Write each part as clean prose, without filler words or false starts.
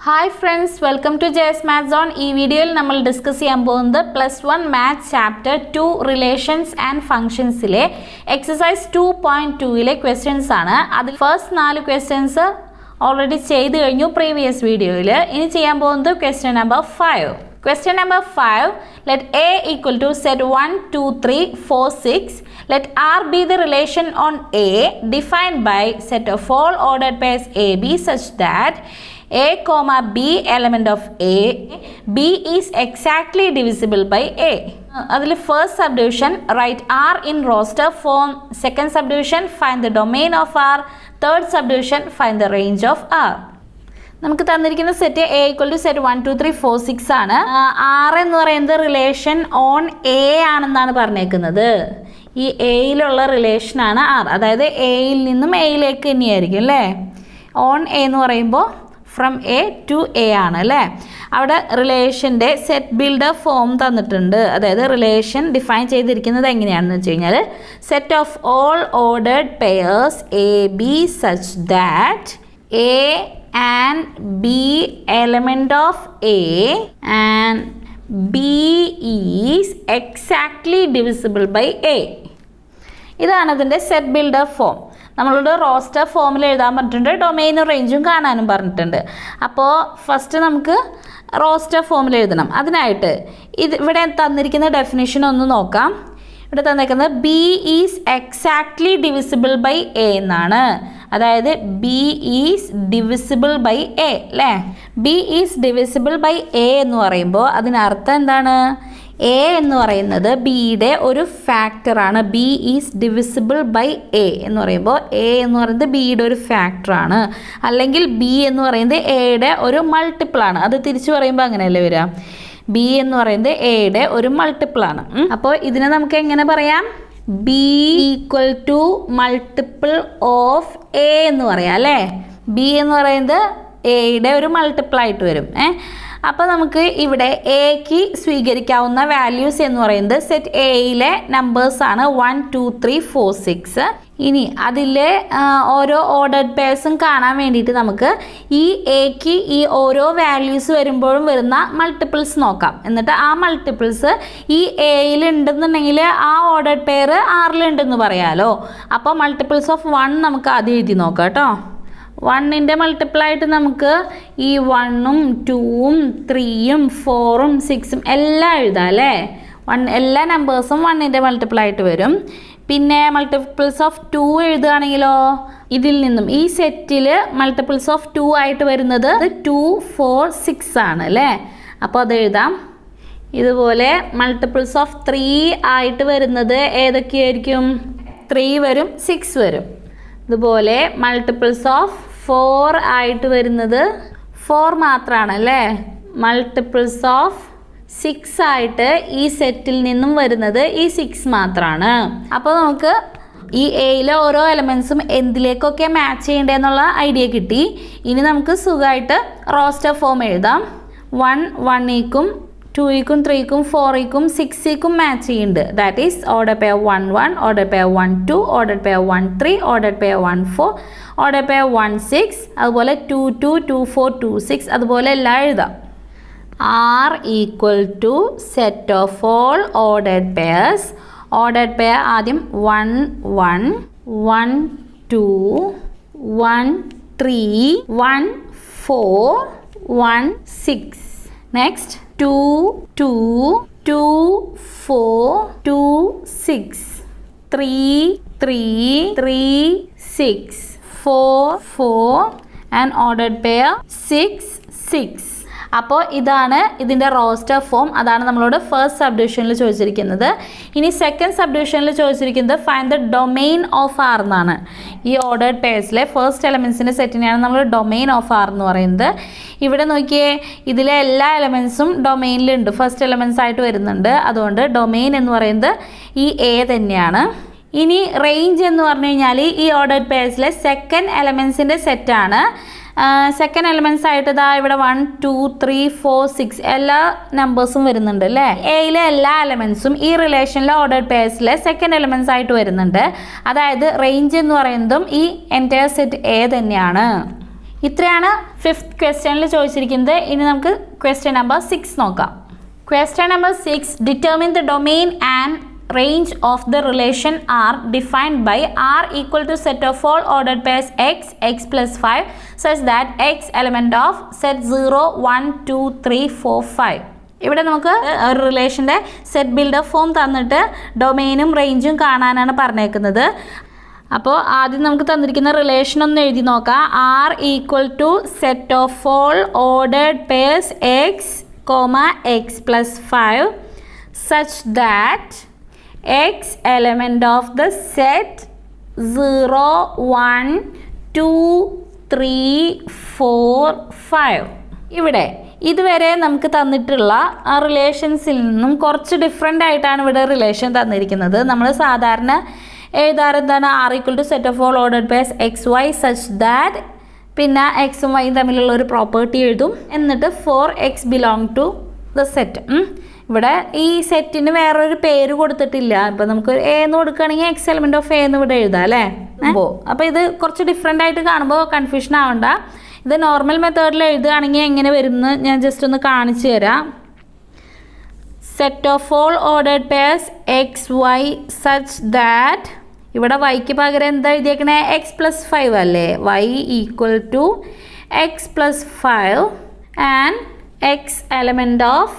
Hi friends, welcome to JS MATHZONE. ഈ വീഡിയോയിൽ നമ്മൾ ഡിസ്കസ് ചെയ്യാൻ പോകുന്നത് +1 മാത്സ് ചാപ്റ്റർ 2 റിലേഷൻസ് ആൻഡ് ഫങ്ഷൻസിലെ എക്സസൈസ് 2.2ലെ ക്വസ്റ്റ്യൻസ് ആണ്. അതിൽ ഫസ്റ്റ് 4 ക്വസ്റ്റ്യൻസ് ഓൾറെഡി ചെയ്തു കഴിഞ്ഞു പ്രീവിയസ് വീഡിയോയിൽ. ഇനി ചെയ്യാൻ പോകുന്നത് question number 5. Question number 5, let A equal to set 1, 2, 3, 4, 6. Let R be the relation on A defined by set of all ordered pairs AB such that A, B element of A, B is exactly divisible by A. That is first subdivision, write R in roster form. Second subdivision, find the domain of R. Third subdivision, find the range of R. നമുക്ക് തന്നിരിക്കുന്ന set A equal to set 1, 2, 3, 4, 6 ആണ്. R എന്ന് പറയുന്നത് relation on A ആണെന്നാണ് പറഞ്ഞേക്കുന്നത്. ഈ എയിലുള്ള റിലേഷനാണ് R, അതായത് എയിൽ നിന്നും എയിലേക്ക് തന്നെയായിരിക്കും അല്ലേ. ഓൺ എ എന്ന് പറയുമ്പോൾ ഫ്രം എ ടു എ ആണ് അല്ലേ. അവിടെ റിലേഷൻ്റെ സെറ്റ് ബിൽഡർ ഫോം തന്നിട്ടുണ്ട്. അതായത് റിലേഷൻ ഡിഫൈൻ ചെയ്തിരിക്കുന്നത് എങ്ങനെയാണെന്ന് വെച്ച് കഴിഞ്ഞാൽ set of all ordered pairs A B such that A and B element of A and B is exactly divisible by A. ഇതാണ് അതിൻ്റെ സെറ്റ് ബിൽഡർ ഫോം. നമ്മളോട് റോസ്റ്റർ ഫോമിൽ എഴുതാൻ പറഞ്ഞിട്ടുണ്ട്, ഡൊമെയിനും റേഞ്ചും കാണാനും പറഞ്ഞിട്ടുണ്ട്. അപ്പോൾ ഫസ്റ്റ് നമുക്ക് റോസ്റ്റർ ഫോമിൽ എഴുതണം. അതിനായിട്ട് ഇവിടെ തന്നിരിക്കുന്ന ഡെഫിനിഷൻ ഒന്ന് നോക്കാം. ഇവിടെ തന്നിരിക്കുന്നത് B is exactly divisible by A എന്നാണ്. അതായത് B is divisible by A അല്ലേ. B is divisible by A എന്ന് പറയുമ്പോൾ അതിനർത്ഥം എന്താണ്? എ എന്ന് പറയുന്നത് ബിയുടെ ഒരു ഫാക്ടറാണ്. B is divisible by A എന്ന് പറയുമ്പോൾ എ എന്ന് പറയുന്നത് ബിയുടെ ഒരു ഫാക്ടറാണ്. അല്ലെങ്കിൽ ബി എന്ന് പറയുന്നത് എയുടെ ഒരു മൾട്ടിപ്പിളാണ്. അത് തിരിച്ചു പറയുമ്പോൾ അങ്ങനെയല്ലേ വരിക? ബി എന്ന് പറയുന്നത് എയുടെ ഒരു മൾട്ടിപ്പിളാണ്. അപ്പോൾ ഇതിനെ നമുക്ക് എങ്ങനെ പറയാം? B equal to multiple of A എന്ന് പറയാം അല്ലേ. ബി എന്ന് പറയുന്നത് എയുടെ ഒരു മൾട്ടിപ്പിളായിട്ട് വരും. അപ്പോൾ നമുക്ക് ഇവിടെ എക്ക് സ്വീകരിക്കാവുന്ന വാല്യൂസ് എന്ന് പറയുന്നത് സെറ്റ് എയിലെ നമ്പേഴ്സാണ് 1, 2, 3, 4, 6. ഇനി അതിലെ ഓരോ ഓർഡേർഡ് പെയർസും കാണാൻ വേണ്ടിയിട്ട് നമുക്ക് ഈ എക്ക് ഈ ഓരോ വാല്യൂസ് വരുമ്പോഴും വരുന്ന മൾട്ടിപ്പിൾസ് നോക്കാം. എന്നിട്ട് ആ മൾട്ടിപ്പിൾസ് ഈ എയിൽ ഉണ്ടെന്നുണ്ടെങ്കിൽ ആ ഓർഡേർഡ് പെയർ ആറിലുണ്ടെന്ന് പറയാമല്ലോ. അപ്പോൾ മൾട്ടിപ്പിൾസ് ഓഫ് 1 നമുക്ക് ആദ്യം എഴുതി നോക്കാം കേട്ടോ. 1ൻ്റെ മൾട്ടിപ്പിളായിട്ട് നമുക്ക് ഈ 1ഉം 2ഉം 3ഉം 4ഉം 6ഉം എല്ലാം എഴുതാം അല്ലേ. എല്ലാ നമ്പേഴ്സും 1ൻ്റെ മൾട്ടിപ്പിളായിട്ട് വരും. പിന്നെ മൾട്ടിപ്പിൾസ് ഓഫ് 2 എഴുതുകയാണെങ്കിലോ ഇതിൽ നിന്നും ഈ സെറ്റിൽ മൾട്ടിപ്പിൾസ് ഓഫ് 2 ആയിട്ട് വരുന്നത് 2, 4, 6 ആണ് അല്ലേ. അപ്പോൾ അത് എഴുതാം. ഇതുപോലെ മൾട്ടിപ്പിൾസ് ഓഫ് 3 ആയിട്ട് വരുന്നത് ഏതൊക്കെയായിരിക്കും? 3 വരും, 6 വരും. ഇതുപോലെ മൾട്ടിപ്പിൾസ് ഓഫ് 4 ആയിട്ട് വരുന്നത് 4 മാത്രമാണ് അല്ലേ. മൾട്ടിപ്പിൾസ് ഓഫ് 6 ആയിട്ട് ഈ സെറ്റിൽ നിന്നും വരുന്നത് ഈ 6 മാത്രമാണ്. അപ്പോൾ നമുക്ക് ഈ എയിലെ ഓരോ എലമെൻസും എന്തിലേക്കൊക്കെ മാച്ച് ചെയ്യേണ്ടതെന്നുള്ള ഐഡിയ കിട്ടി. ഇനി നമുക്ക് സുഖമായിട്ട് റോസ്റ്റർ ഫോം എഴുതാം. 1 1ക്കും 2ക്കും 3ക്കും 4ക്കും 6ക്കും മാച്ച് ചെയ്യുന്നുണ്ട്. That is order pair 1 1, order pair 1 2, order pair 1 3, order pair 1 4, order pair 1 6, അതുപോലെ 2 2, 2 4, 2 6 അതുപോലെ എല്ലാം എഴുതാം. R equal to set of all ordered pairs. Ordered pair ആദ്യം 1 1, 1 2, 1 3, 1 4, 1 6. Next 2 2, 2 4, 2 6, 3 3, 3 6, 4 4 and ordered pair 6 6. അപ്പോൾ ഇതാണ് ഇതിൻ്റെ റോസ്റ്റർ ഫോം. അതാണ് നമ്മളോട് ഫസ്റ്റ് സബ്ഡിവിഷനിൽ ചോദിച്ചിരിക്കുന്നത്. ഇനി സെക്കൻഡ് സബ്ഡിവിഷനിൽ ചോദിച്ചിരിക്കുന്നത് find the domain of R എന്നാണ്. ഈ ഓർഡേർഡ് പെയർസിലെ ഫസ്റ്റ് എലമെൻസിൻ്റെ സെറ്റിനെയാണ് നമ്മൾ ഡൊമെയിൻ ഓഫ് ആർ എന്ന് പറയുന്നത്. ഇവിടെ നോക്കിയേ, ഇതിലെ എല്ലാ എലമെൻസും ഡൊമെയിനിലുണ്ട്, ഫസ്റ്റ് എലമെൻസ് ആയിട്ട് വരുന്നുണ്ട്. അതുകൊണ്ട് ഡൊമെയിൻ എന്ന് പറയുന്നത് ഈ എ തന്നെയാണ്. ഇനി റേഞ്ച് എന്ന് പറഞ്ഞു കഴിഞ്ഞാൽ ഈ ഓർഡേർഡ് പെയർസിലെ സെക്കൻഡ് എലമെൻസിൻ്റെ സെറ്റാണ്. സെക്കൻഡ് എലമെൻറ്റ്സ് ആയിട്ട് ഇതാ ഇവിടെ 1 2 3 4 6 എല്ലാ നമ്പേഴ്സും വരുന്നുണ്ട് അല്ലേ. എയിലെ എല്ലാ എലമെൻറ്റ്സും ഈ റിലേഷനിലെ ഓർഡേർഡ് പെയർസിലെ സെക്കൻഡ് എലമെൻറ്റ്സ് ആയിട്ട് വരുന്നുണ്ട്. അതായത് റേഞ്ച് എന്ന് പറയുന്നതും ഈ എൻറ്റയർ സെറ്റ് എ തന്നെയാണ്. ഇത്രയാണ് 5th ക്വസ്റ്റ്യനിൽ ചോദിച്ചിരിക്കുന്നത്. ഇനി നമുക്ക് ക്വസ്റ്റ്യൻ നമ്പർ 6 നോക്കാം. Question number 6. Determine the domain and range of the relation R defined by R equal to set of all ordered pairs x plus 5 such that x element of set 0, 1, 2, 3, 4, 5. ഇവിടെ നമുക്ക് ഒരു റിലേഷൻ്റെ set builder form തന്നിട്ട് ഡൊമെയിനും റേഞ്ചും കാണാനാണ് പറഞ്ഞേക്കുന്നത്. അപ്പോൾ ആദ്യം നമുക്ക് തന്നിരിക്കുന്ന റിലേഷൻ ഒന്ന് എഴുതി നോക്കാം. R equal to set of all ordered pairs x, plus 5 such that x element of the set 0, 1, 2, 3, 4, 5. ഇവിടെ ഇതുവരെ നമുക്ക് തന്നിട്ടുള്ള ആ റിലേഷൻസിൽ നിന്നും കുറച്ച് ഡിഫറെൻ്റ് ആയിട്ടാണ് ഇവിടെ റിലേഷൻ തന്നിരിക്കുന്നത്. നമ്മൾ സാധാരണ എഴുതാറ് എന്താണ്? R equal to set of all ordered pairs XY such that പിന്നെ എക്സും വൈയും തമ്മിലുള്ള ഒരു പ്രോപ്പർട്ടി എഴുതും. എന്നിട്ട് 4x belong to the set. ഇവിടെ ഈ സെറ്റിന് വേറൊരു പേര് കൊടുത്തിട്ടില്ല. ഇപ്പം നമുക്ക് എ എന്ന് കൊടുക്കുകയാണെങ്കിൽ എക്സ് എലമെൻറ്റ് ഓഫ് എ എന്ന് ഇവിടെ എഴുതാം അല്ലേ. അപ്പോൾ ഇത് കുറച്ച് ഡിഫറെൻ്റ് ആയിട്ട് കാണുമ്പോൾ കൺഫ്യൂഷൻ ആവണ്ട. ഇത് നോർമൽ മെത്തേഡിൽ എഴുതുകയാണെങ്കിൽ എങ്ങനെ വരുമെന്ന് ഞാൻ ജസ്റ്റ് ഒന്ന് കാണിച്ചു തരാം. Set of all ordered pairs XY such that ഇവിടെ വൈക്ക് പകരം എന്താ എഴുതിയേക്കണേ? x plus 5 അല്ലേ. y equal to x plus 5 and x element of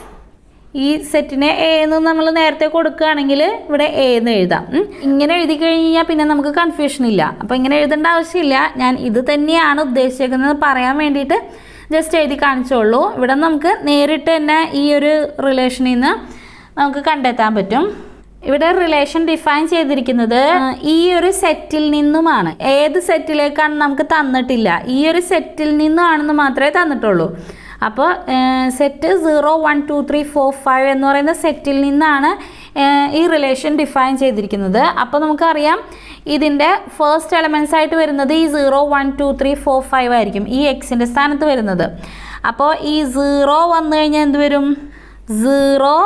ഈ സെറ്റിനെ എ എന്ന് നമ്മൾ നേരത്തെ കൊടുക്കുകയാണെങ്കിൽ ഇവിടെ എ എന്ന് എഴുതാം. ഇങ്ങനെ എഴുതി കഴിഞ്ഞാൽ പിന്നെ നമുക്ക് കൺഫ്യൂഷൻ ഇല്ല. അപ്പോൾ ഇങ്ങനെ എഴുതേണ്ട ആവശ്യമില്ല. ഞാൻ ഇത് തന്നെയാണ് ഉദ്ദേശിക്കുന്നത് പറയാൻ വേണ്ടിയിട്ട് ജസ്റ്റ് എഴുതി കാണിച്ചോളൂ. ഇവിടെ നമുക്ക് നേരിട്ട് തന്നെ ഈ ഒരു റിലേഷനിൽ നിന്ന് നമുക്ക് കണ്ടെത്താൻ പറ്റും. ഇവിടെ റിലേഷൻ ഡിഫൈൻ ചെയ്തിരിക്കുന്നത് ഈ ഒരു സെറ്റിൽ നിന്നുമാണ്. ഏത് സെറ്റിലേക്കാണ് നമുക്ക് തന്നിട്ടില്ല, ഈ ഒരു സെറ്റിൽ നിന്നാണെന്ന് മാത്രമേ തന്നിട്ടുള്ളൂ. അപ്പോൾ സെറ്റ് 0, 1, 2, 3, 4, 5 എന്ന് പറയുന്ന സെറ്റിൽ നിന്നാണ് ഈ റിലേഷൻ ഡിഫൈൻ ചെയ്തിരിക്കുന്നത്. അപ്പോൾ നമുക്കറിയാം ഇതിൻ്റെ ഫസ്റ്റ് എലമെൻറ്റ്സ് ആയിട്ട് വരുന്നത് ഈ 0, 1, 2, 3, 4, 5 ആയിരിക്കും ഈ എക്സിൻ്റെ സ്ഥാനത്ത് വരുന്നത്. അപ്പോൾ ഈ 0 വന്നു കഴിഞ്ഞാൽ എന്ത് വരും? 0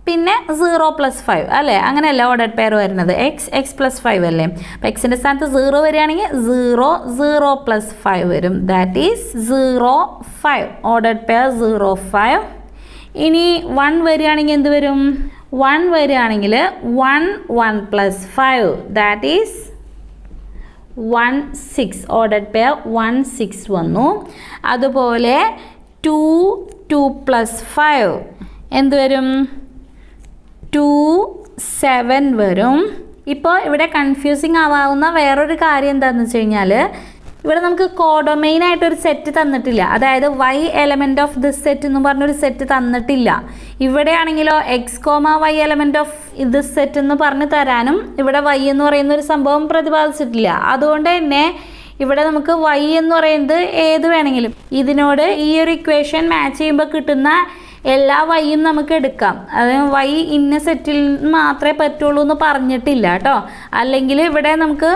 പിന്നെ 0 plus 5 അല്ലേ. അങ്ങനെയല്ല ഓർഡേർഡ് പെയർ വരുന്നത്. x plus 5 അല്ലേ. അപ്പോൾ എക്സിൻ്റെ സ്ഥാനത്ത് 0 വരികയാണെങ്കിൽ 0, 0 plus 5 വരും. That is 0, 5 ordered pair 0, 5. ഇനി 1 വരികയാണെങ്കിൽ എന്ത് വരും? 1 വരികയാണെങ്കിൽ 1, 1 plus 5 that is 1, 6 ordered pair 1, 6 വന്നു. അതുപോലെ 2, 2 plus 5 എന്ത് വരും? 2, 7 വരും. ഇപ്പോൾ ഇവിടെ കൺഫ്യൂസിങ് ആവാവുന്ന വേറൊരു കാര്യം എന്താണെന്ന് വെച്ച് കഴിഞ്ഞാൽ ഇവിടെ നമുക്ക് കോഡൊമെയിനായിട്ടൊരു സെറ്റ് തന്നിട്ടില്ല. അതായത് y element of this set എന്ന് പറഞ്ഞൊരു സെറ്റ് തന്നിട്ടില്ല. ഇവിടെയാണെങ്കിലോ x, y element of this set എന്ന് പറഞ്ഞ് തരാനും ഇവിടെ y എന്ന് പറയുന്ന ഒരു സംഭവം പ്രതിപാദിച്ചിട്ടില്ല. അതുകൊണ്ട് തന്നെ ഇവിടെ നമുക്ക് y എന്ന് പറയുന്നത് ഏത് വേണമെങ്കിലും ഇതിനോട് ഈ ഒരു ഇക്വേഷൻ മാച്ച് ചെയ്യുമ്പോൾ കിട്ടുന്ന എല്ലാ വൈയും നമുക്ക് എടുക്കാം. അത് വൈ ഇന്ന സെറ്റിൽ മാത്രമേ പറ്റുള്ളൂ എന്ന് പറഞ്ഞിട്ടില്ല കേട്ടോ. അല്ലെങ്കിൽ ഇവിടെ നമുക്ക്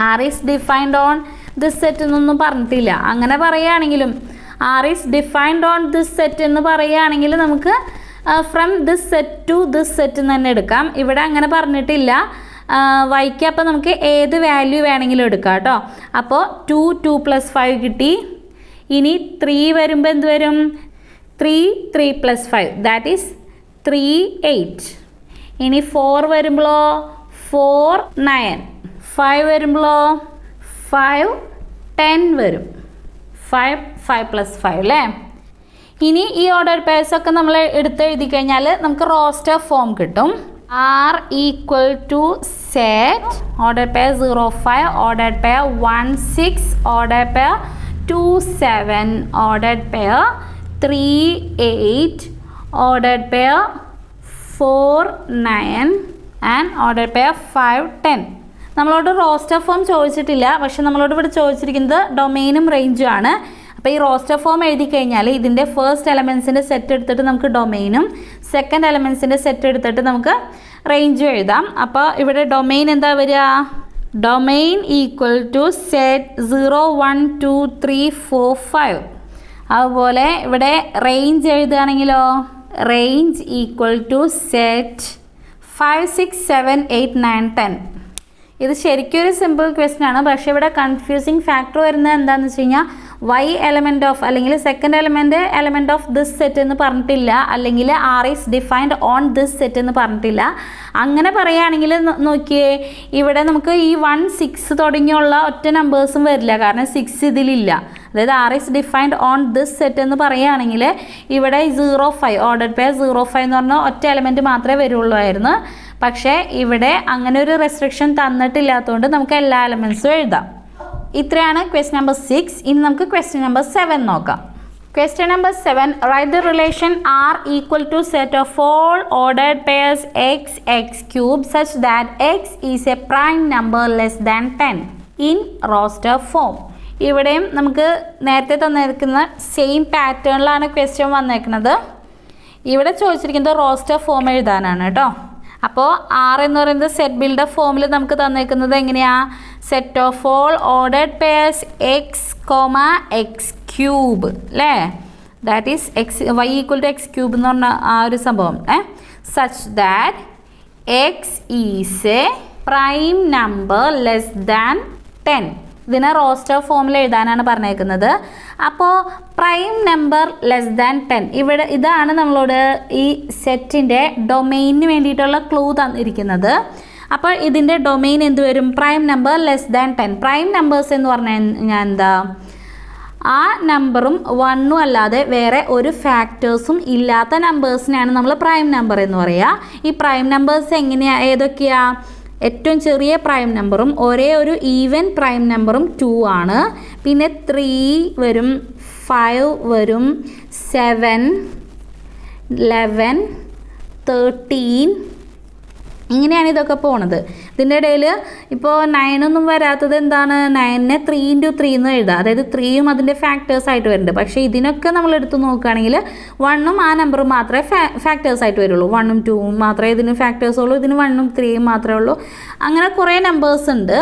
R is defined on this set എന്നൊന്നും പറഞ്ഞിട്ടില്ല. അങ്ങനെ പറയുകയാണെങ്കിലും R is defined on this set എന്ന് പറയുകയാണെങ്കിൽ നമുക്ക് from this set to this set എന്ന് തന്നെ എടുക്കാം. ഇവിടെ അങ്ങനെ പറഞ്ഞിട്ടില്ല. വൈക്ക് അപ്പോൾ നമുക്ക് ഏത് വാല്യൂ വേണമെങ്കിലും എടുക്കാം കേട്ടോ. അപ്പോൾ 2, 2 plus 5 കിട്ടി. ഇനി 3 വരുമ്പോൾ എന്ത് വരും? 3, 3 plus 5 that is 3, 8. ഇനി 4 വരുമ്പോഴോ 4, 9. 5 വരുമ്പോഴോ 5, 10 വരും. 5 plus 5 അല്ലേ. ഇനി ഈ ഓർഡർ പേഴ്സ് ഒക്കെ നമ്മൾ എടുത്ത് എഴുതി കഴിഞ്ഞാൽ നമുക്ക് റോസ്റ്റർ ഫോം കിട്ടും. R equal to set order pair 0, 5 order pair 1, 6 order pair 2, 7 order pair 3, 8 ordered pair 4, 9 and ordered pair 5, 10. നമ്മളോട് റോസ്റ്റർ ഫോം ചോദിച്ചിട്ടില്ല, പക്ഷെ നമ്മളോട് ഇവിടെ ചോദിച്ചിരിക്കുന്നത് ഡൊമെയിനും റേഞ്ചും ആണ്. അപ്പോൾ ഈ റോസ്റ്റർ ഫോം എഴുതി കഴിഞ്ഞാൽ ഇതിൻ്റെ ഫസ്റ്റ് എലമെൻസിൻ്റെ സെറ്റ് എടുത്തിട്ട് നമുക്ക് ഡൊമെയിനും സെക്കൻഡ് എലമെൻസിൻ്റെ സെറ്റ് എടുത്തിട്ട് നമുക്ക് റേഞ്ചും എഴുതാം. അപ്പോൾ ഇവിടെ ഡൊമെയിൻ എന്താ വരിക? Domain equal to set 0, 1, 2, 3, 4, 5. അതുപോലെ ഇവിടെ റേഞ്ച് എഴുതുകയാണെങ്കിലോ റേഞ്ച് ഈക്വൽ ടു സെറ്റ് 5, 6, 7, 8, 9, 10. ഇത് ശരിക്കും ഒരു സിമ്പിൾ ക്വസ്റ്റ്യൻ ആണ്. പക്ഷേ ഇവിടെ കൺഫ്യൂസിങ് ഫാക്ടർ വരുന്നത് എന്താണെന്ന് വെച്ച് കഴിഞ്ഞാൽ y element of അല്ലെങ്കിൽ second element of this set എന്ന് പറഞ്ഞിട്ടില്ല, അല്ലെങ്കിൽ r is defined on this set എന്ന് പറഞ്ഞിട്ടില്ല. അങ്ങനെ പറയുകയാണെങ്കിൽ നോക്കിയേ, ഇവിടെ നമുക്ക് ഈ 1 6 തുടങ്ങിയുള്ള ഒറ്റ നമ്പേഴ്സും വരില്ല, കാരണം 6 ഇതിലില്ല. അതായത് r is defined on this set എന്ന് പറയുകയാണെങ്കിൽ ഇവിടെ 05 ഓർഡർ പെയർ 05 എന്ന് പറഞ്ഞാൽ ഒറ്റ എലമെൻറ്റ് മാത്രമേ വരുള്ളൂ ആയിരുന്നു. പക്ഷേ ഇവിടെ അങ്ങനെ ഒരു റെസ്ട്രിക്ഷൻ തന്നിട്ടില്ലാത്തതുകൊണ്ട് നമുക്ക് എല്ലാ എലമെൻസും എഴുതാം. ഇത്രയാണ് ക്വസ്റ്റ്യൻ നമ്പർ 6. ഇനി നമുക്ക് ക്വസ്റ്റ്യൻ നമ്പർ 7 നോക്കാം. Question number 7. Write the relation R equal to set of all ordered pairs x cube such that x is a prime number less than 10 in roster form. ഇവിടെയും നമുക്ക് നേരത്തെ തന്നിരിക്കുന്ന same പാറ്റേണിലാണ് question വന്നേക്കുന്നത്. ഇവിടെ ചോദിച്ചിരിക്കുന്നത് roster form എഴുതാനാണ് കേട്ടോ. അപ്പോൾ R എന്ന് പറയുന്നത് സെറ്റ് ബിൽഡർ ഫോമിൽ നമുക്ക് തന്നേക്കുന്നത് എങ്ങനെയാണ്? Set of all ordered pairs X X cube അല്ലേ, that is y equal to X cube എന്ന് പറഞ്ഞ ആ ഒരു സംഭവം. Such that X is a prime number less than 10. ഇതിനെ റോസ്റ്റർ ഫോമിൽ എഴുതാനാണ് പറഞ്ഞേക്കുന്നത്. അപ്പോൾ പ്രൈം നമ്പർ ലെസ് ദാൻ 10, ഇവിടെ ഇതാണ് നമ്മളോട് ഈ സെറ്റിൻ്റെ ഡൊമെയിനിന് വേണ്ടിയിട്ടുള്ള ക്ലൂ തന്നിരിക്കുന്നത്. അപ്പോൾ ഇതിൻ്റെ ഡൊമെയിൻ എന്ത് വരും? Prime number less than 10. Prime numbers എന്ന് പറഞ്ഞു കഴിഞ്ഞാൽ എന്താ? ആ നമ്പറും 1ഉം അല്ലാതെ വേറെ ഒരു ഫാക്ടേഴ്സും ഇല്ലാത്ത നമ്പേഴ്സിനെയാണ് നമ്മൾ പ്രൈം നമ്പർ എന്ന് പറയുക. ഈ പ്രൈം നമ്പേഴ്സ് എങ്ങനെയാണ്, ഏതൊക്കെയാണ്? ഏറ്റവും ചെറിയ പ്രൈം നമ്പറും ഒരേ ഒരു ഈവൻ പ്രൈം നമ്പറും 2 ആണ്. പിന്നെ 3 വരും, 5 വരും, 7, 11, 13 ഇങ്ങനെയാണ് ഇതൊക്കെ പോണത്. ഇതിൻ്റെ ഇടയിൽ ഇപ്പോൾ 9 ഒന്നും വരാത്തത് എന്താണ്? 9നെ 3 × 3 എന്ന് എഴുതാം. അതായത് 3യും അതിൻ്റെ ഫാക്ടേഴ്സായിട്ട് വരുന്നുണ്ട്. പക്ഷേ ഇതിനൊക്കെ നമ്മൾ എടുത്ത് നോക്കുകയാണെങ്കിൽ 1ഉം ആ നമ്പറും മാത്രമേ ഫാക്ടേഴ്സായിട്ട് വരുള്ളൂ. 1ഉം 2ഉം മാത്രമേ ഇതിന് ഫാക്ടേഴ്സ് ഉള്ളൂ. ഇതിന് 1ഉം 3യും മാത്രമേ ഉള്ളൂ. അങ്ങനെ കുറേ നമ്പേഴ്സ് ഉണ്ട്.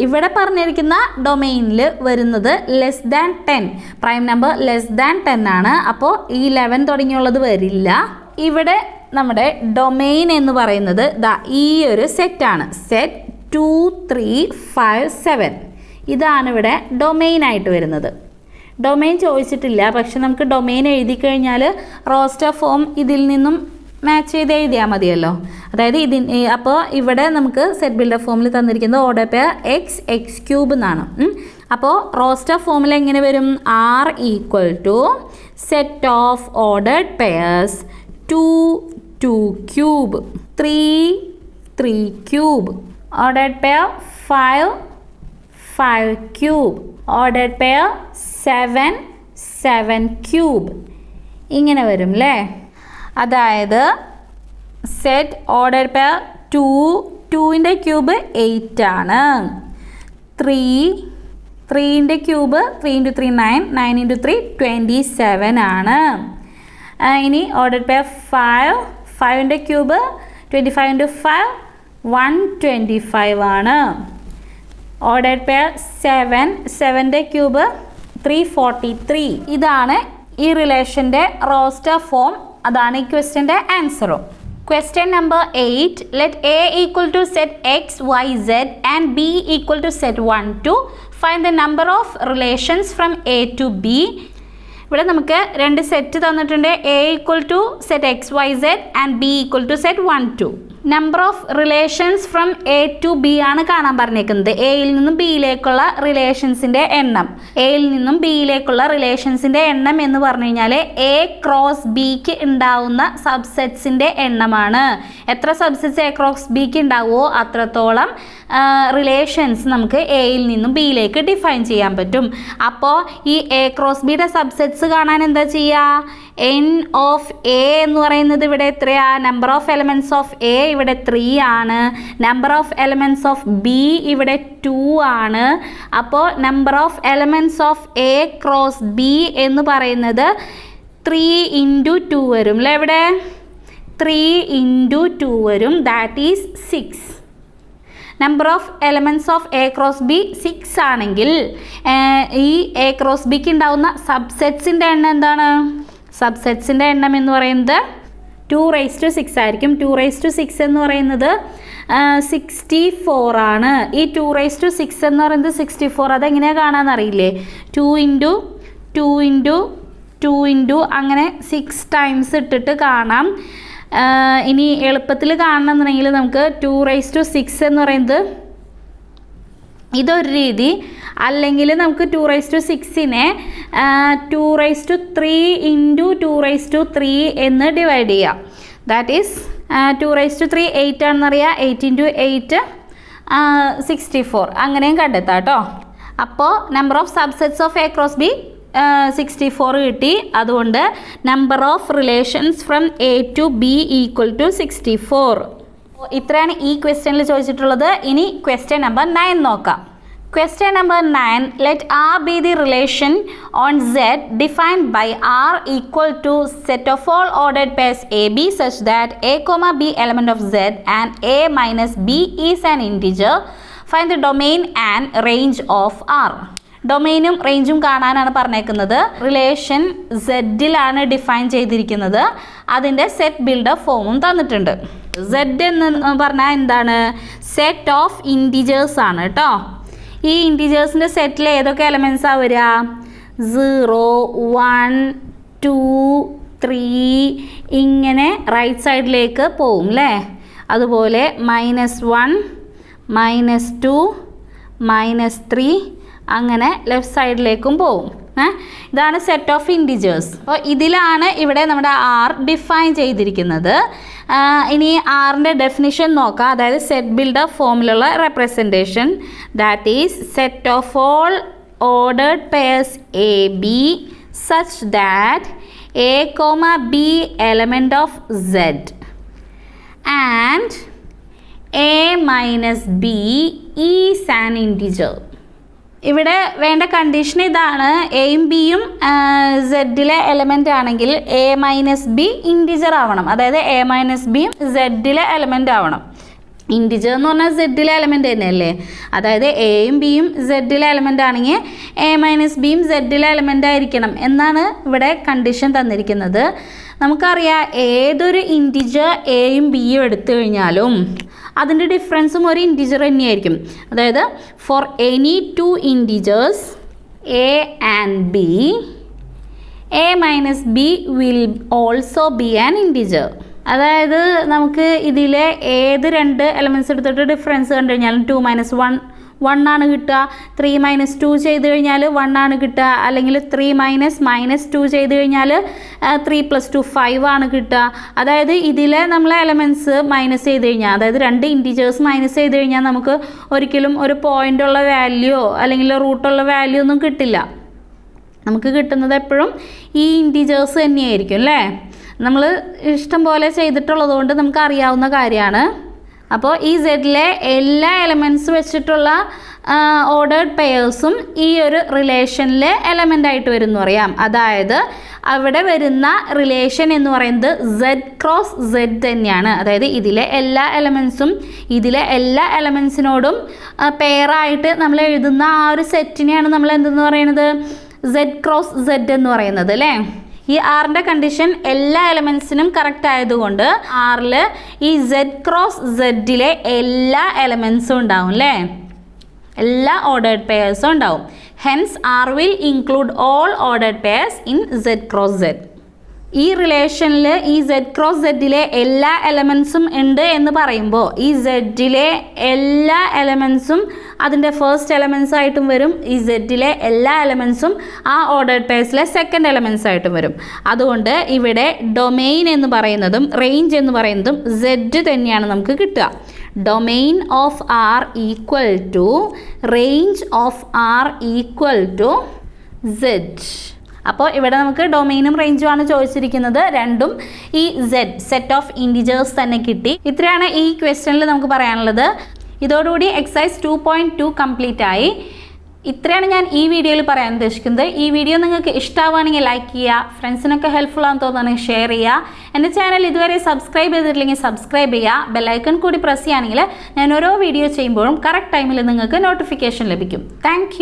ഇവിടെ പറഞ്ഞിരിക്കുന്ന ഡൊമെയിനിൽ വരുന്നത് less than 10, prime number less than 10 ആണ്. അപ്പോൾ ഈ 11 തുടങ്ങിയുള്ളത് വരില്ല. ഇവിടെ നമ്മുടെ ഡൊമെയിൻ എന്ന് പറയുന്നത് ഈ ഒരു സെറ്റാണ്. സെറ്റ് 2, 3, 5, 7 ഇതാണ് ഇവിടെ ഡൊമെയിൻ ആയിട്ട് വരുന്നത്. ഡൊമെയിൻ ചോദിച്ചിട്ടില്ല, പക്ഷെ നമുക്ക് ഡൊമെയിൻ എഴുതി കഴിഞ്ഞാൽ റോസ്റ്റർ ഫോം ഇതിൽ നിന്നും മാച്ച് ചെയ്ത് എഴുതിയാൽ മതിയല്ലോ. അതായത് അപ്പോൾ ഇവിടെ നമുക്ക് സെറ്റ് ബിൽഡർ ഫോമിൽ തന്നിരിക്കുന്നത് ഓർഡർ പെയർ എക്സ് ക്യൂബ് എന്നാണ്. അപ്പോൾ റോസ്റ്റർ ഫോമിൽ എങ്ങനെ വരും? R equal to set of ordered pairs 2, 2 cube, 3, 3 cube, ordered pair 5, 5 cube, ordered pair 7, 7 cube ഇങ്ങനെ വരും അല്ലേ. അതായത് സെറ്റ് ഓർഡേഡ് പെയർ 2ൻ്റെ ക്യൂബ് 8 ആണ്. 3ൻ്റെ ക്യൂബ് 3 × 3 9, 9 × 3 27 ആണ്. ഇനി ഓർഡർ പെയർ 5ൻ്റെ ക്യൂബ് 25 × 5 125 ആണ്. ഓർഡർ പെയർ 7ൻ്റെ ക്യൂബ് 343. ഇതാണ് ഈ റിലേഷൻ്റെ റോസ്റ്റർ ഫോം. അതാണ് ഈ ക്വസ്റ്റ്യൻ്റെ ആൻസറും. Question number 8. Let A equal to set x, y, z and B equal to set 1, 2. Find the number of relations from A to B. ഇവിടെ നമുക്ക് രണ്ട് set തന്നിട്ടുണ്ട്. A equal to set x, y, z and B equal to set 1, 2. Number of relations from A to B ആണ് കാണാൻ പറഞ്ഞേക്കുന്നത്. എയിൽ നിന്നും ബിയിലേക്കുള്ള റിലേഷൻസിൻ്റെ എണ്ണം. എയിൽ നിന്നും ബിയിലേക്കുള്ള റിലേഷൻസിൻ്റെ എണ്ണം എന്ന് പറഞ്ഞു കഴിഞ്ഞാൽ എ ക്രോസ് ബിക്ക് ഉണ്ടാവുന്ന സബ്സെറ്റ്സിൻ്റെ എണ്ണമാണ്. എത്ര സബ്സെറ്റ്സ് എ ക്രോസ് ബിക്ക് ഉണ്ടാവുമോ അത്രത്തോളം റിലേഷൻസ് നമുക്ക് എയിൽ നിന്നും ബിയിലേക്ക് ഡിഫൈൻ ചെയ്യാൻ പറ്റും. അപ്പോൾ ഈ എ ക്രോസ് ബിയുടെ സബ്സെറ്റ്സ് കാണാൻ എന്താ ചെയ്യുക? എൻ ഓഫ് എ എന്ന് പറയുന്നത് ഇവിടെ എത്രയാ? Number of elements of A ഇവിടെ 3 ആണ്. Number of elements of B ഇവിടെ 2 ആണ്. അപ്പോൾ number of elements of A cross B എന്ന് പറയുന്നത് 3 × 2 വരും അല്ലേ? ഇവിടെ 3 × 2 വരും. That is 6. Number of elements of A cross B 6 ആണെങ്കിൽ ഈ എ ക്രോസ് ബിക്ക് ഉണ്ടാവുന്ന സബ്സെറ്റ്സിൻ്റെ എണ്ണം എന്താണ്? സബ്സെറ്റ്സിൻ്റെ എണ്ണം എന്ന് പറയുന്നത് 2⁻6 ആയിരിക്കും. 2⁻6 എന്ന് പറയുന്നത് 64 ആണ്. ഈ 2⁻6 എന്ന് പറയുന്നത് 64 അതെങ്ങനെയാണ് കാണാമെന്നറിയില്ലേ? 2 × 2 ഇൻറ്റു അങ്ങനെ 6 ടൈംസ് ഇട്ടിട്ട് കാണാം. ഇനി എളുപ്പത്തിൽ കാണണമെന്നുണ്ടെങ്കിൽ നമുക്ക് 2�6 എന്ന് പറയുന്നത് ഇതൊരു രീതി, അല്ലെങ്കിൽ നമുക്ക് 2�6നെ 2�3 ഇൻറ്റു 2�3 എന്ന് ഡിവൈഡ് ചെയ്യാം. That is 2�3 8 ആണെന്നറിയാം. 8 ഇൻറ്റു 8 64 അങ്ങനെയും കണ്ടെത്താം കേട്ടോ. അപ്പോൾ number of subsets of A cross B 64 കിട്ടി. അതുകൊണ്ട് number of relations from A to B equal to 64. ഇത്രയാണ് ഈ ക്വസ്റ്റ്യനിൽ ചോദിച്ചിട്ടുള്ളത്. ഇനി ക്വസ്റ്റ്യൻ നമ്പർ 9 നോക്കാം. Question number 9. Let R be the relation on Z defined by R equal to set of all ordered pairs AB such that A, B element of Z and A minus B is an integer. Find the domain and range of R. ഡൊമെയിനും റേഞ്ചും കാണാനാണ് പറഞ്ഞേക്കുന്നത്. Relation സെഡിലാണ് define ചെയ്തിരിക്കുന്നത്. അതിൻ്റെ set builder ഫോമും തന്നിട്ടുണ്ട്. Z എന്ന് പറഞ്ഞാൽ എന്താണ്? Set of integers ആണ് കേട്ടോ. ഈ ഇൻറ്റിജേഴ്സിൻ്റെ സെറ്റിൽ ഏതൊക്കെ എലമെൻസാണ് വരിക? 0 1 2 3 ഇങ്ങനെ റൈറ്റ് സൈഡിലേക്ക് പോവും അല്ലേ. അതുപോലെ -1 -2 -3 അങ്ങനെ ലെഫ്റ്റ് സൈഡിലേക്കും പോവും. ഇതാണ് സെറ്റ് ഓഫ് ഇൻറ്റിജേഴ്സ്. അപ്പോൾ ഇതിലാണ് ഇവിടെ നമ്മുടെ ആർ ഡിഫൈൻ ചെയ്തിരിക്കുന്നത്. ഇനി ആറിൻ്റെ ഡെഫിനിഷൻ നോക്കാം. അതായത് സെറ്റ് ബിൽഡർ ഫോമിലുള്ള representation, that is set of all ordered pairs A B such that A B element of Z and A minus B is an integer. ഇവിടെ വേണ്ട കണ്ടീഷൻ ഇതാണ്. എയും ബിയും സെഡിലെ എലമെൻ്റ് ആണെങ്കിൽ എ മൈനസ് ബി ഇൻറ്റിജർ ആവണം. അതായത് എ മൈനസ് ബിയും സെഡിലെ എലമെൻ്റ് ആവണം. ഇൻറ്റിജർ എന്ന് പറഞ്ഞാൽ സെഡിലെ എലമെൻ്റ് തന്നെയല്ലേ. അതായത് എയും ബിയും സെഡിലെ എലമെൻ്റ് ആണെങ്കിൽ എ മൈനസ് ബിയും സെഡിലെ എലമെൻ്റ് ആയിരിക്കണം എന്നാണ് ഇവിടെ കണ്ടീഷൻ തന്നിരിക്കുന്നത്. നമുക്കറിയാം ഏതൊരു ഇൻറ്റിജർ എയും ബിയും എടുത്തു കഴിഞ്ഞാലും അതിൻ്റെ ഡിഫറൻസും ഒരു ഇൻറ്റിജർ തന്നെയായിരിക്കും. അതായത് for any 2 integers A and B A minus B will also be an integer. അതായത് നമുക്ക് ഇതിലെ ഏത് 2 എലമെൻറ്റ്സ് എടുത്തിട്ട് ഡിഫറൻസ് കണ്ടു കഴിഞ്ഞാലും 2 - 1 1 ആണ് കിട്ടുക. 3 - 2 ചെയ്ത് കഴിഞ്ഞാൽ 1 ആണ് കിട്ടുക. അല്ലെങ്കിൽ 3 - -2 ചെയ്ത് കഴിഞ്ഞാൽ 3 + 2 5 ആണ് കിട്ടുക. അതായത് ഇതിലെ നമ്മൾ എലമെൻറ്റ്സ് മൈനസ് ചെയ്ത് കഴിഞ്ഞാൽ, അതായത് 2 ഇൻറ്റിജേഴ്സ് മൈനസ് ചെയ്ത് കഴിഞ്ഞാൽ നമുക്ക് ഒരിക്കലും ഒരു പോയിൻ്റുള്ള വാല്യൂ അല്ലെങ്കിൽ റൂട്ടുള്ള വാല്യൂ ഒന്നും കിട്ടില്ല. നമുക്ക് കിട്ടുന്നത് എപ്പോഴും ഈ ഇൻറ്റിജേഴ്സ് തന്നെയായിരിക്കും അല്ലേ. നമ്മൾ ഇഷ്ടം പോലെ ചെയ്തിട്ടുള്ളത് കൊണ്ട് നമുക്ക് അറിയാവുന്ന കാര്യമാണ്. അപ്പോൾ ഈ സെഡിലെ എല്ലാ എലമെൻറ്റ്സ് വെച്ചിട്ടുള്ള ഓർഡേർഡ് പെയേഴ്സും ഈ ഒരു റിലേഷനിലെ എലമെൻ്റ് ആയിട്ട് വരും എന്ന് പറയാം. അതായത് അവിടെ വരുന്ന റിലേഷൻ എന്ന് പറയുന്നത് സെഡ് ക്രോസ് സെഡ് തന്നെയാണ്. അതായത് ഇതിലെ എല്ലാ എലമെൻറ്റ്സിനോടും പെയറായിട്ട് നമ്മൾ എഴുതുന്ന ആ ഒരു സെറ്റിനെയാണ് നമ്മൾ എന്തെന്ന് പറയുന്നത്? സെഡ് ക്രോസ് സെഡ് എന്ന് പറയുന്നത് അല്ലേ. ഈ ആറിൻ്റെ കണ്ടീഷൻ എല്ലാ എലമെൻറ്റ്സിനും കറക്റ്റ് ആയതുകൊണ്ട് ആറിൽ ഈ സെഡ് ക്രോസ് സെഡിലെ എല്ലാ എലമെൻറ്റ്സും ഉണ്ടാവും അല്ലേ. എല്ലാ ഓർഡേർഡ് പെയേഴ്സും ഉണ്ടാവും. Hence R will include all ordered pairs in Z cross Z. ഈ റിലേഷനിൽ ഈ സെഡ് ക്രോസ് സെഡിലെ എല്ലാ എലമെൻറ്റ്സും ഉണ്ട് എന്ന് പറയുമ്പോൾ ഈ സെഡിലെ എല്ലാ എലമെൻറ്റ്സും അതിൻ്റെ ഫസ്റ്റ് എലമെൻറ്റ്സ് ആയിട്ടും വരും. ഈ സെഡിലെ എല്ലാ എലമെൻറ്റ്സും ആ ഓർഡേർഡ് പെയർസിലെ സെക്കൻഡ് എലമെൻറ്റ്സ് ആയിട്ടും വരും. അതുകൊണ്ട് ഇവിടെ ഡൊമെയിൻ എന്ന് പറയുന്നതും റേഞ്ച് എന്ന് പറയുന്നതും സെഡ് തന്നെയാണ് നമുക്ക് കിട്ടുക. Domain of R equal to range of R equal to Z. അപ്പോൾ ഇവിടെ നമുക്ക് ഡൊമെയിനും റേഞ്ചും ആണ് ചോദിച്ചിരിക്കുന്നത്. രണ്ടും ഈ സെറ്റ് ഓഫ് ഇൻറ്റിജേഴ്സ് തന്നെ കിട്ടി. ഇത്രയാണ് ഈ ക്വസ്റ്റ്യനിൽ നമുക്ക് പറയാനുള്ളത്. ഇതോടുകൂടി എക്സസൈസ് 2.2 കംപ്ലീറ്റ് ആയി. ഇത്രയാണ് ഞാൻ ഈ വീഡിയോയിൽ പറയാൻ ഉദ്ദേശിക്കുന്നത്. ഈ വീഡിയോ നിങ്ങൾക്ക് ഇഷ്ടമാവുകയാണെങ്കിൽ ലൈക്ക് ചെയ്യുക, ഫ്രണ്ട്സിനൊക്കെ ഹെൽപ്ഫുൾ ആണെന്ന് തോന്നുകയാണെങ്കിൽ ഷെയർ ചെയ്യുക. എൻ്റെ ചാനൽ ഇതുവരെ സബ്സ്ക്രൈബ് ചെയ്തിട്ടില്ലെങ്കിൽ സബ്സ്ക്രൈബ് ചെയ്യുക. ബെല്ലൈക്കൺ കൂടി പ്രസ് ചെയ്യുകയാണെങ്കിൽ ഞാൻ ഓരോ വീഡിയോ ചെയ്യുമ്പോഴും കറക്റ്റ് ടൈമിൽ നിങ്ങൾക്ക് നോട്ടിഫിക്കേഷൻ ലഭിക്കും. താങ്ക്